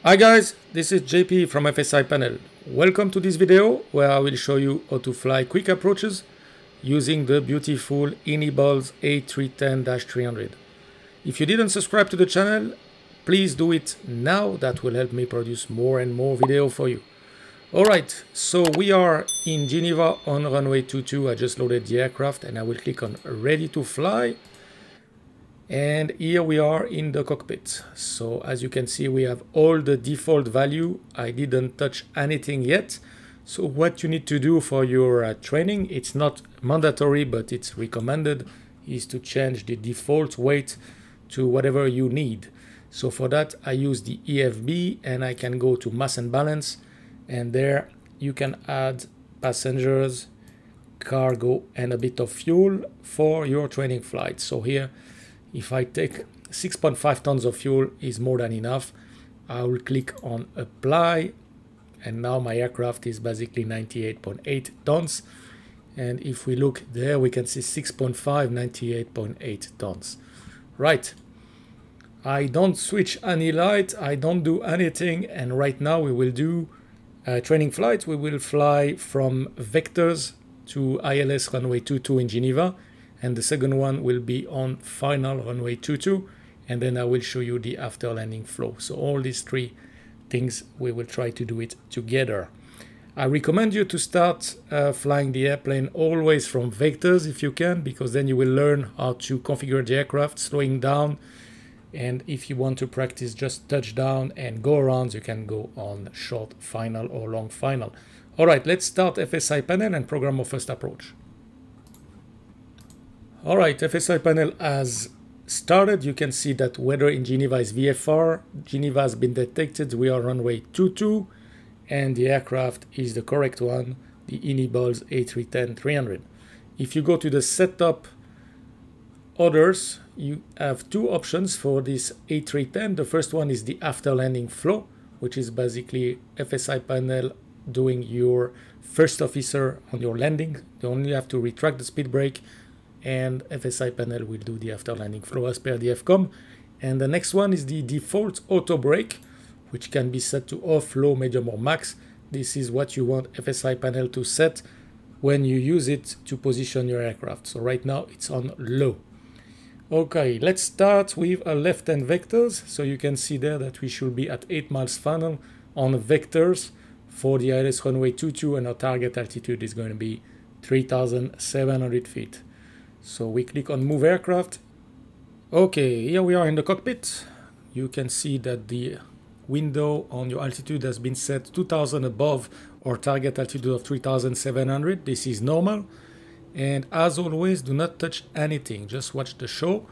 Hi guys, this is JP from FSiPanel. Welcome to this video where I will show you how to fly quick approaches using the beautiful iniBuilds A310-300. If you didn't subscribe to the channel, please do it now. That will help me produce more and more video for you. Alright, so we are in Geneva on runway 22. I just loaded the aircraft and I will click on ready to fly. And here we are in the cockpit. So as you can see, we have all the default value. I didn't touch anything yet. So what you need to do for your training, it's not mandatory, but it's recommended, is to change the default weight to whatever you need. So for that, I use the EFB and I can go to mass and balance. And there you can add passengers, cargo, and a bit of fuel for your training flight. So here, if I take 6.5 tons of fuel is more than enough. I will click on apply and now my aircraft is basically 98.8 tons. And if we look there, we can see 6.5, 98.8 tons. Right. I don't switch any light. I don't do anything. And right now we will do a training flight. We will fly from vectors to ILS runway 22 in Geneva. And the second one will be on final runway 22, and then I will show you the after landing flow. So all these three things, we will try to do it together. I recommend you to start flying the airplane always from vectors if you can, because then you will learn how to configure the aircraft, slowing down. And if you want to practice just touchdown and go around, you can go on short final or long final. All right, let's start FSiPanel and program our first approach. Alright, FSiPanel has started. You can see that weather in Geneva is VFR. Geneva has been detected. We are runway 22 and the aircraft is the correct one, the iniBuilds A310-300. If you go to the setup orders, you have two options for this A310. The first one is the after landing flow, which is basically FSiPanel doing your first officer on your landing. You only have to retract the speed brake and FSiPanel will do the after landing flow as per the FCOM. And the next one is the default auto brake, which can be set to off, low, medium or max. This is what you want FSiPanel to set when you use it to position your aircraft. So right now it's on low. Okay, let's start with a left-hand vectors. So you can see there that we should be at 8 miles final on vectors for the ILS runway 22, and our target altitude is going to be 3,700 feet. So we click on move aircraft. Okay, here we are in the cockpit. You can see that the window on your altitude has been set 2,000 above our target altitude of 3,700. This is normal. And as always, do not touch anything. Just watch the show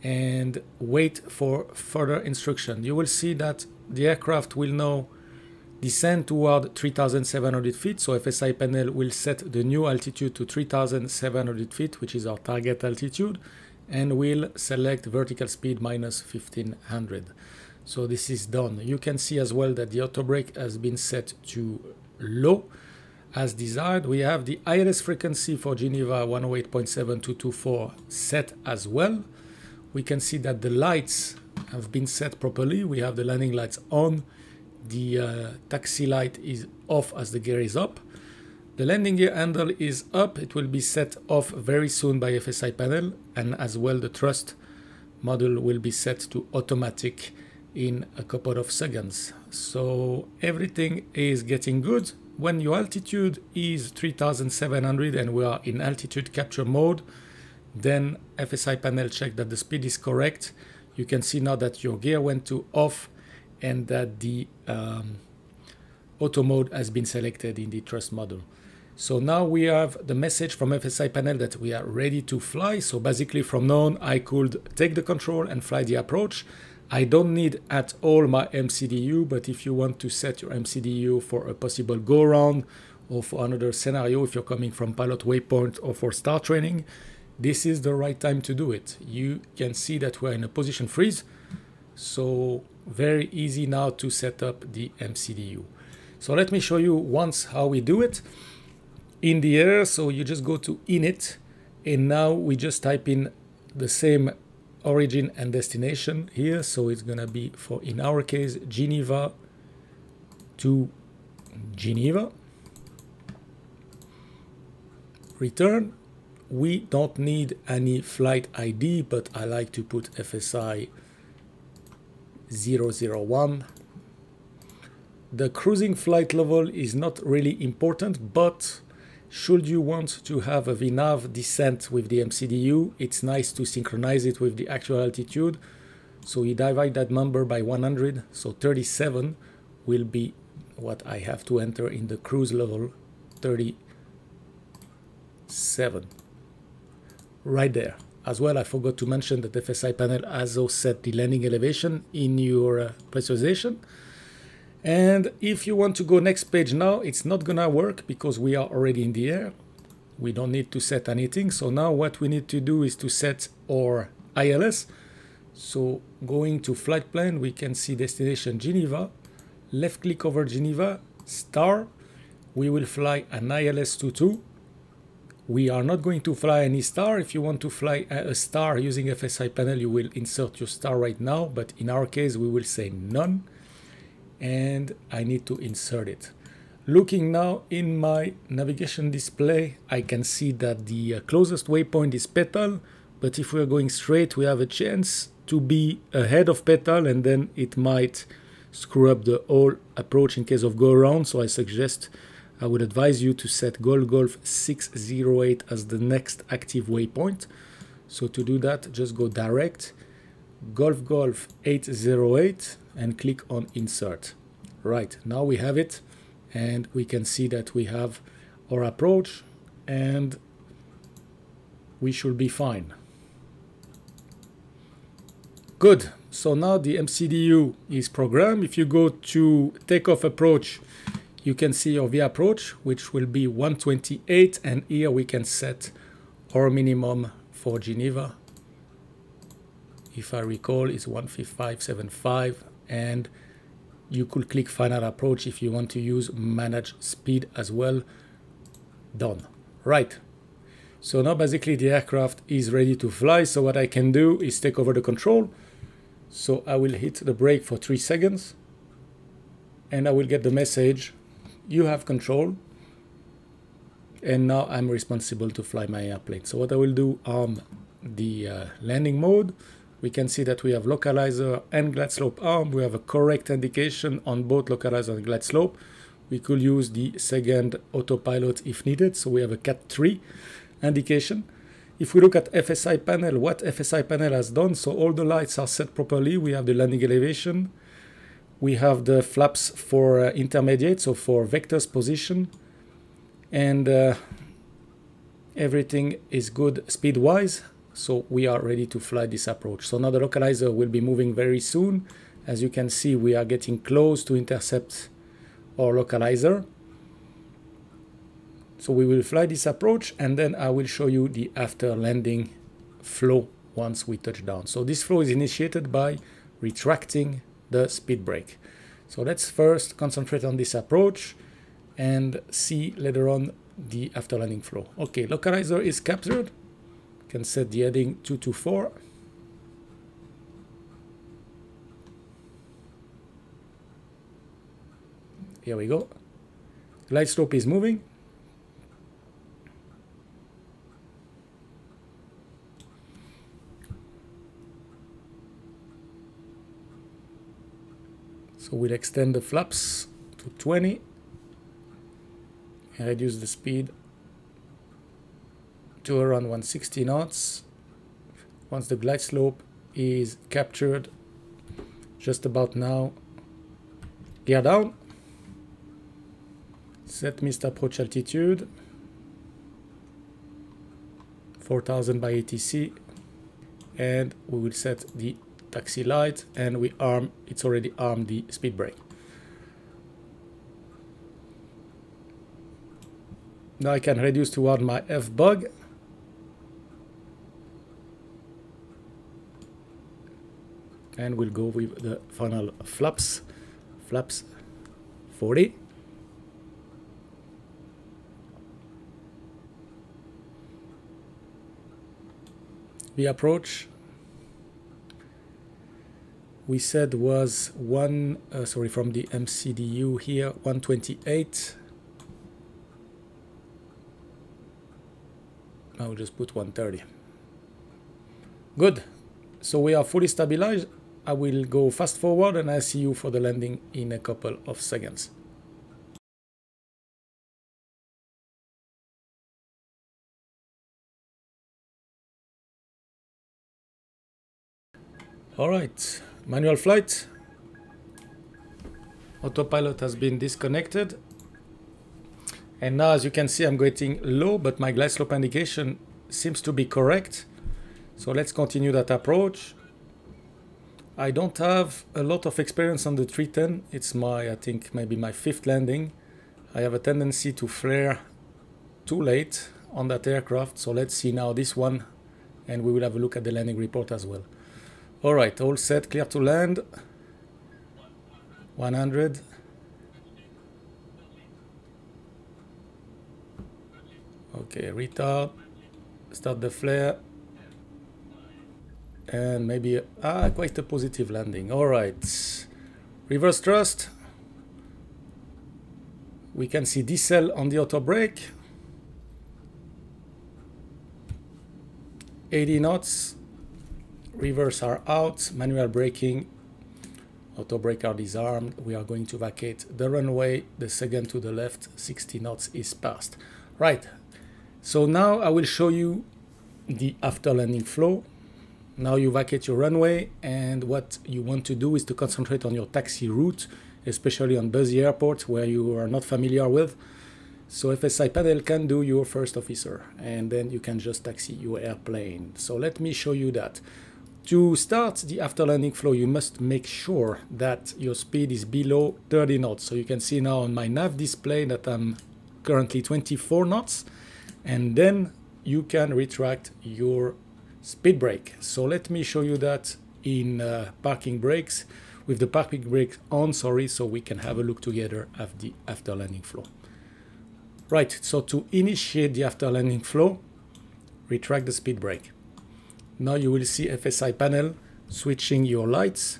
and wait for further instruction. You will see that the aircraft will now descend toward 3,700 feet. So FSiPanel will set the new altitude to 3,700 feet, which is our target altitude, and will select vertical speed minus 1,500. So this is done. You can see as well that the auto brake has been set to low as desired. We have the ILS frequency for Geneva 108.7224 set as well. We can see that the lights have been set properly. We have the landing lights on. The taxi light is off as the gear is up. The landing gear handle is up. It will be set off very soon by FSiPanel, and as well the thrust module will be set to automatic in a couple of seconds. So everything is getting good. When your altitude is 3,700 and we are in altitude capture mode, then FSiPanel check that the speed is correct. You can see now that your gear went to off and that the auto mode has been selected in the thrust module. So now we have the message from FSiPanel that we are ready to fly. So basically from now on, I could take the control and fly the approach. I don't need at all my MCDU, but if you want to set your MCDU for a possible go-around or for another scenario, if you're coming from pilot waypoint or for star training, this is the right time to do it. You can see that we're in a position freeze. So very easy now to set up the MCDU. So let me show you once how we do it in the air. So you just go to init, and now we just type in the same origin and destination here. So it's gonna be, for in our case, Geneva to Geneva. Return. We don't need any flight ID, but I like to put FSI 001. The cruising flight level is not really important, but should you want to have a VNAV descent with the MCDU, it's nice to synchronize it with the actual altitude. So we divide that number by 100, so 37 will be what I have to enter in the cruise level, 37. Right there. As well, I forgot to mention that FSiPanel also set the landing elevation in your pressurization. And if you want to go next page now, it's not gonna work because we are already in the air. We don't need to set anything. So now what we need to do is to set our ILS. So going to flight plan, we can see destination Geneva, left click over Geneva, star. We will fly an ILS 22. We are not going to fly any star. If you want to fly a star using FSiPanel, you will insert your star right now. But in our case, we will say none. And I need to insert it. Looking now in my navigation display, I can see that the closest waypoint is Petal, but if we're going straight, we have a chance to be ahead of Petal, and then it might screw up the whole approach in case of go around. So I would advise you to set Golf 608 as the next active waypoint. So to do that, just go direct, Golf 808, and click on insert. Right, now we have it, and we can see that we have our approach, and we should be fine. Good, so now the MCDU is programmed. If you go to takeoff approach, you can see your V approach, which will be 128, and here we can set our minimum for Geneva. If I recall, it's 155.75, and you could click final approach if you want to use manage speed as well. Done. Right. So now basically the aircraft is ready to fly. So what I can do is take over the control. So I will hit the brake for 3 seconds, and I will get the message, you have control, and now I'm responsible to fly my airplane. So what I will do on the landing mode, we can see that we have localizer and glide slope arm. We have a correct indication on both localizer and glide slope. We could use the second autopilot if needed. So we have a Cat 3 indication. If we look at FSiPanel, what FSiPanel has done, so all the lights are set properly. We have the landing elevation. We have the flaps for intermediate, so for vectors position. And everything is good speed-wise. So we are ready to fly this approach. So now the localizer will be moving very soon. As you can see, we are getting close to intercept our localizer. So we will fly this approach, and then I will show you the after landing flow once we touch down. So this flow is initiated by retracting the speed brake. So let's first concentrate on this approach and see later on the after landing flow. Okay, localizer is captured. Can set the heading 224. Here we go. Glide slope is moving. So we'll extend the flaps to 20 and reduce the speed to around 160 knots. Once the glide slope is captured, just about now, gear down, set missed approach altitude, 4000 by ATC, and we will set the taxi light, and we arm, it's already armed the speed brake. Now I can reduce toward my F-bug. And we'll go with the final flaps 40. The approach we said was from the MCDU here, 128. I'll just put 130. Good. So we are fully stabilized. I will go fast forward and I'll see you for the landing in a couple of seconds. All right, manual flight. Autopilot has been disconnected. And now, as you can see, I'm getting low, but my glide slope indication seems to be correct. So let's continue that approach. I don't have a lot of experience on the 310. It's I think, maybe my 5th landing. I have a tendency to flare too late on that aircraft. So let's see now this one, and we will have a look at the landing report as well. All right, all set, clear to land. 100. Okay, retard. Start the flare. And maybe quite a positive landing. All right, reverse thrust. We can see decel on the auto brake. 80 knots. Reverse are out, manual braking, auto brake are disarmed. We are going to vacate the runway. The second to the left, 60 knots is passed. Right, so now I will show you the after landing flow. Now you vacate your runway, and what you want to do is to concentrate on your taxi route, especially on busy airports where you are not familiar with. So FSiPanel can do your first officer, and then you can just taxi your airplane. So let me show you that. To start the after landing flow, you must make sure that your speed is below 30 knots. So you can see now on my nav display that I'm currently 24 knots, and then you can retract your speed brake. So let me show you that in parking brakes, with the parking brake on, so we can have a look together at the after landing flow. Right, so to initiate the after landing flow, retract the speed brake. Now you will see FSiPanel switching your lights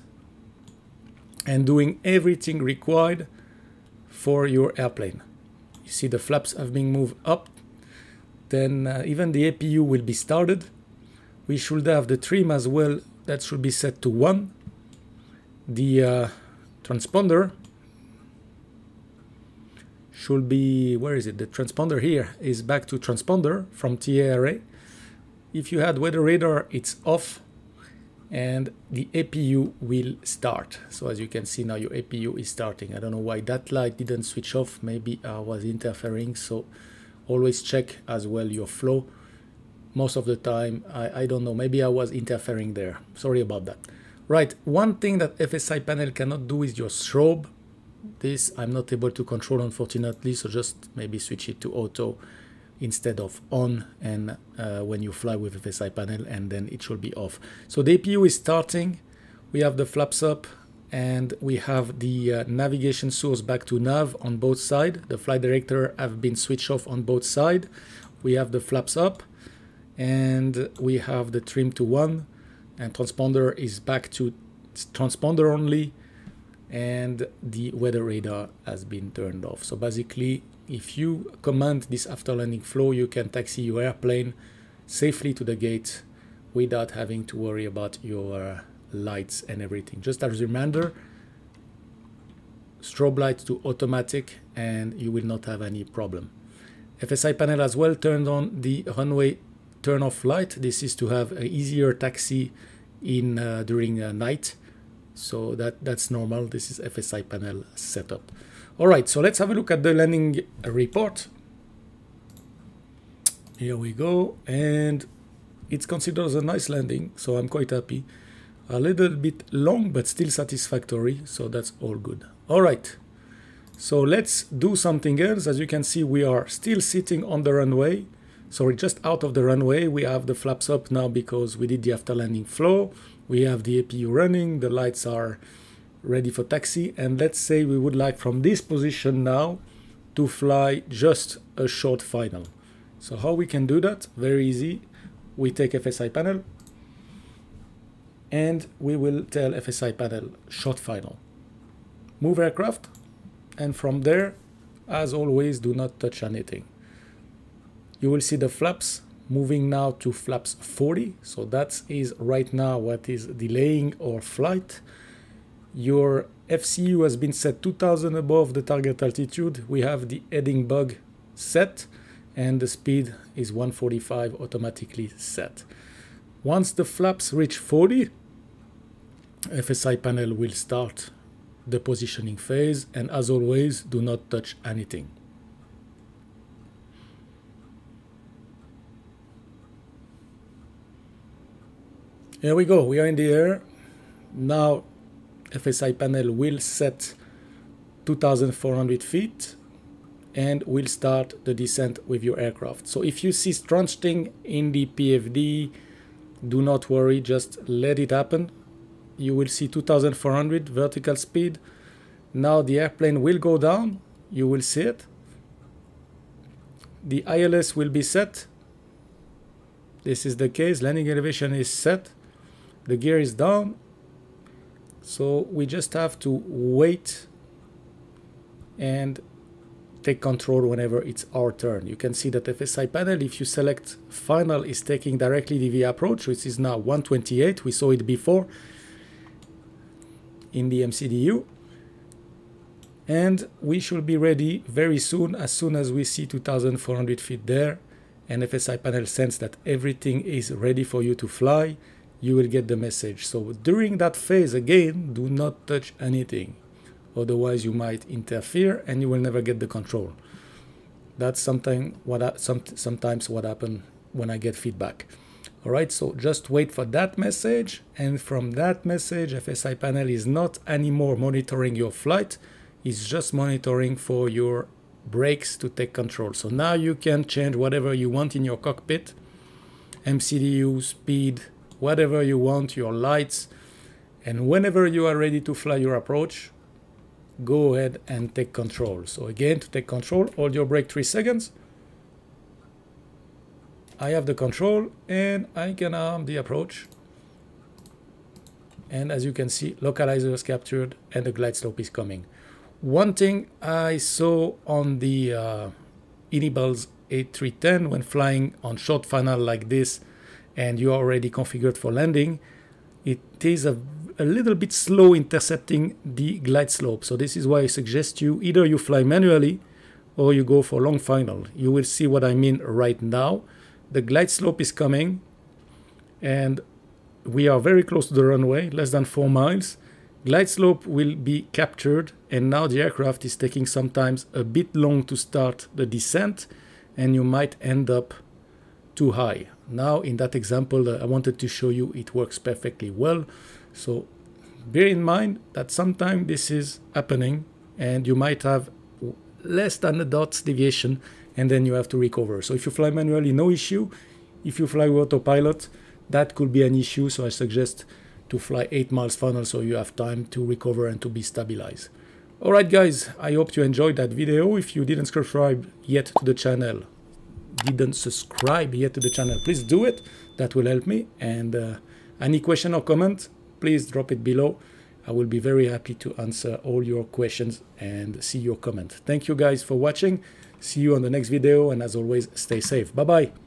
and doing everything required for your airplane. You see the flaps have been moved up. Then even the APU will be started. We should have the trim as well. That should be set to 1. The transponder should be, where is it? The transponder here is back to transponder from TA array. If you had weather radar, it's off, and the APU will start. So as you can see now, your APU is starting. I don't know why that light didn't switch off. Maybe I was interfering. So always check as well your flow. Most of the time, I don't know, maybe I was interfering there. Sorry about that. Right, one thing that FSiPanel cannot do is your strobe. This I'm not able to control, unfortunately, so just maybe switch it to auto instead of on, and when you fly with FSiPanel, and then it should be off. So the APU is starting. We have the flaps up, and we have the navigation source back to nav on both sides. The flight director have been switched off on both sides. We have the flaps up, and we have the trim to 1, and transponder is back to transponder only, and the weather radar has been turned off. So basically, if you command this after landing flow, you can taxi your airplane safely to the gate without having to worry about your lights and everything. Just as a reminder, strobe lights to automatic, and you will not have any problem. FSiPanel as well turned on the runway turn off light. This is to have an easier taxi in during night. So that's normal. This is FSiPanel setup. All right, so let's have a look at the landing report. Here we go, and it's considered as a nice landing, so I'm quite happy. A little bit long, but still satisfactory, so that's all good. All right, so let's do something else. As you can see, we are still sitting on the runway. Sorry, just out of the runway. We have the flaps up now because we did the after landing flow. We have the APU running, the lights are ready for taxi, and let's say we would like from this position now to fly just a short final. So how we can do that? Very easy. We take FSiPanel, and we will tell FSiPanel short final. Move aircraft, and from there, as always, do not touch anything. You will see the flaps moving now to flaps 40, so that is right now what is delaying our flight. Your FCU has been set 2000 above the target altitude. We have the heading bug set, and the speed is 145 automatically set. Once the flaps reach 40, FSiPanel will start the positioning phase, and as always, do not touch anything. Here we go, we are in the air. Now FSiPanel will set 2,400 feet and will start the descent with your aircraft. So if you see strange thing in the PFD, do not worry, just let it happen. You will see 2,400 vertical speed. Now the airplane will go down, you will see it. The ILS will be set. This is the case, landing elevation is set. The gear is down. So we just have to wait and take control whenever it's our turn. You can see that FSiPanel, if you select final, is taking directly the V approach, which is now 128. We saw it before in the MCDU. And we should be ready very soon, as soon as we see 2,400 feet there, and FSiPanel sense that everything is ready for you to fly, you will get the message. So during that phase, again, do not touch anything. Otherwise, you might interfere and you will never get the control. That's sometimes what happens when I get feedback. All right, so just wait for that message. And from that message, FSiPanel is not anymore monitoring your flight. It's just monitoring for your brakes to take control. So now you can change whatever you want in your cockpit, MCDU, speed, whatever you want, your lights, and whenever you are ready to fly your approach, go ahead and take control. So again, to take control, hold your brake 3 seconds. I have the control and I can arm the approach. And as you can see, localizer is captured and the glide slope is coming. One thing I saw on the iniBuilds A310 when flying on short final like this, and you are already configured for landing, it is a little bit slow intercepting the glide slope. So this is why I suggest you either you fly manually or you go for long final. You will see what I mean right now. The glide slope is coming and we are very close to the runway, less than 4 miles. Glide slope will be captured, and now the aircraft is taking sometimes a bit long to start the descent, and you might end up too high. Now in that example I wanted to show you it works perfectly well. So bear in mind that sometimes this is happening and you might have less than a dot's deviation and then you have to recover. So if you fly manually, no issue. If you fly with autopilot, that could be an issue. So I suggest to fly 8 miles final so you have time to recover and to be stabilized. Alright guys, I hope you enjoyed that video. If you didn't subscribe yet to the channel, please do it. That will help me. And any question or comment, please drop it below. I will be very happy to answer all your questions and see your comment. Thank you guys for watching. See you on the next video, and as always, stay safe. Bye bye.